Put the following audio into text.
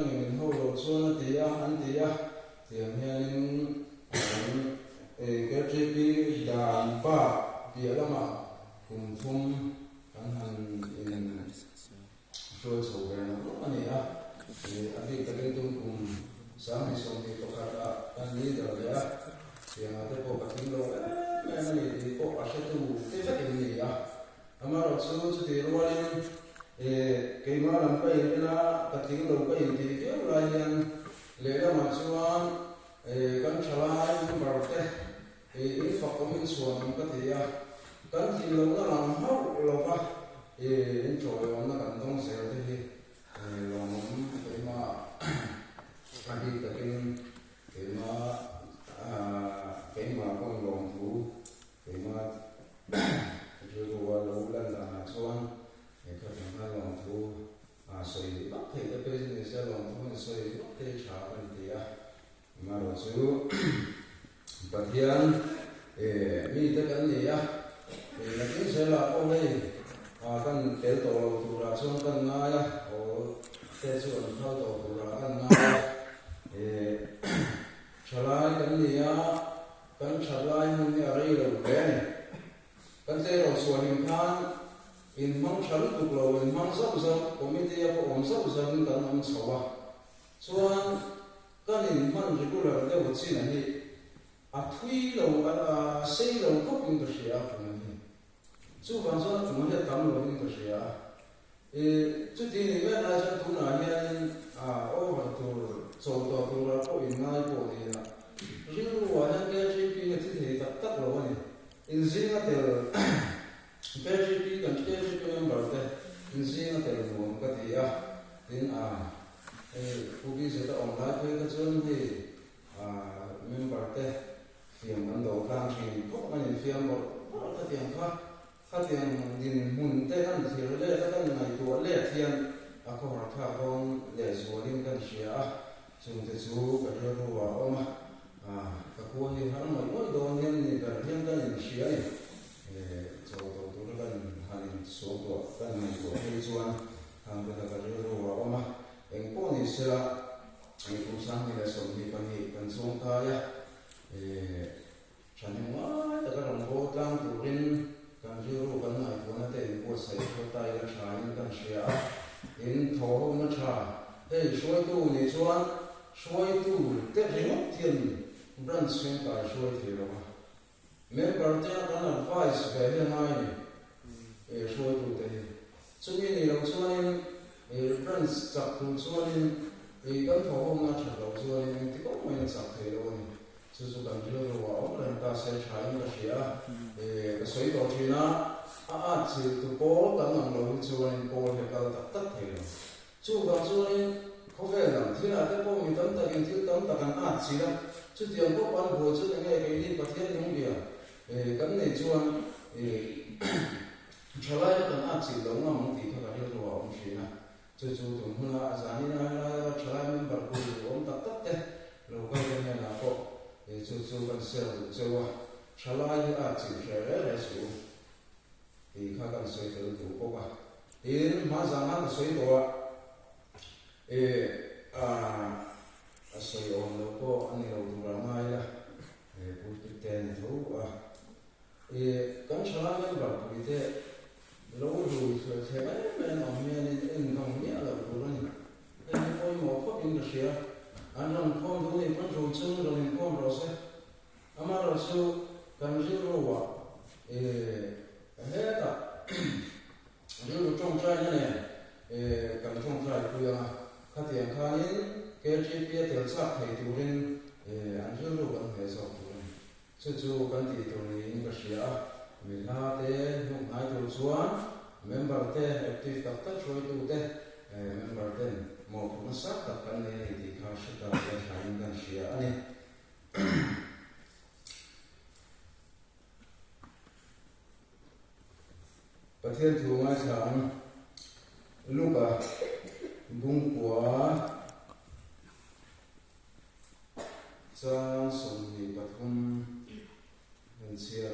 mình hô lộ xuân thì anh thì tiền hiện cái GP đàn ba bia lắm mà cùng phong anh hành rồi số về nó anh thì anh đi cái tung cùng sáng ngày xong thì có cả anh đi rồi đấy thì anh thấy có cái tiếng rồi mẹ anh thì có cái tu cái cái gì ama rồi số thì rồi cái mà làm cái gì là cái tiếng rồi cái gì thì cái là hiện lẽ ra mà chuan kan chala ni barte in fa komin suan ka tia kan ti lo na lam hau lo pa in choi on na kan tong se te hi lo mom ke ma adi ta kin ke ma kong long thu ke ma ju ro wa lo lan la na chuan ka ma long thu soi ba the the business long thu soi te cha kan tia mà rồi chú bậc hiền mi tất cả gì là chính sẽ là ông đây căn tế tổ thủ ra xuống căn ngay ở tế xuống thao tổ thủ ra căn ngay trở lại căn gì căn trở lại hôm nay ở đây là cái căn tế tổ xuống hình than in mong sẵn tục lầu in mong sắp sắp của mình thì có ổn sắp sắp căn ông sầu xuống cái này mình chỉ có là để vật gì này thuy lâu xây lâu có những cái gì chú văn số chúng mình tạm lâu những cái gì chú thì mình bây giờ chúng ta hiện ô số đồ đồ là có những ngay có gì là riêng của những cái GP thì tất tất lâu này in riêng là từ cái GP cần cái GP member thế in riêng là từ một cái gì in Kuki sẽ tạo online với các chương thì member te phiền ban đầu càng thì có những phiền một cái tiền khác tiền nhìn muốn te ăn thì lệ các cái này của lệ tiền có hoạt khá không lệ số liên quan xia chúng ta chú cái đó rồi mà các cô thì hắn mỗi đồ nhân thì cái xia này cho tôi cái hành số của cái này của cái chuan hàng cái đó rồi mà em có những sự em cũng sáng nay là sống thì còn sống thay cho nên mà tất cả đồng hồ đang tụ lên càng dư rồi càng ngày còn là tiền của sẽ cho tay là trả những cái gì in thổ nó trả xuôi tu này xuôi tu tết riêng tiền đang xuyên cả xuôi thì rồi mấy bạn trẻ đang advice về hiện nay xuôi tu thế cho nên là xuôi run sắp tu cho nên cái thổ hôm nay trở đầu cho nên thì có mấy sắp thế rồi chú cần chưa rồi ông là ta sẽ trái cái gì cái suy đồ thì nó chỉ tu bố tận lòng rồi cho nên bố thì cái tất thế rồi chú cần cho nên không phải là thế nào cái bố mình tận ta cái thứ tận ta cần chỉ là chú tiền bố ban bố chú cái cái đi bắt thiên những việc cái này cho trở lại cần chỉ đúng là mong thì thôi cái rồi ông chỉ là chú tụi mình là giá như là trở lại mình bắt buộc ông tất tất đấy rồi cái này là có chú cần sửa chú trở lại như chỉ sẽ là số thì các cần sửa từ đủ có thì mà giá nó sửa đồ sửa ông nó có anh nào tụi bạn mai là bút tiền thấu cái trở lại mình bắt buộc thế lâu rồi sẽ mấy ông nghe nên không biết là của nó nên coi một có những cái gì anh làm con tôi thì vẫn rồi chơi rồi mình con rồi sẽ ama rồi sau cần giữ rồi hết à giữ trong trai này cần trong trai bây giờ các tiền khai nên cái chi phí tiền sát thì tụi mình anh giữ rồi cần phải sao tụi mình chú cần thì tụi mình cái gì mình là thế lúc này tụi xuống member te active tập tất rồi tụi te member te một nó sát tập cái này thì khai sẽ tập cái hành cái gì nàyประเทศถูกมาฉันลูกบุ้งกัวจะส่งให้ปฐมเป็นเสียง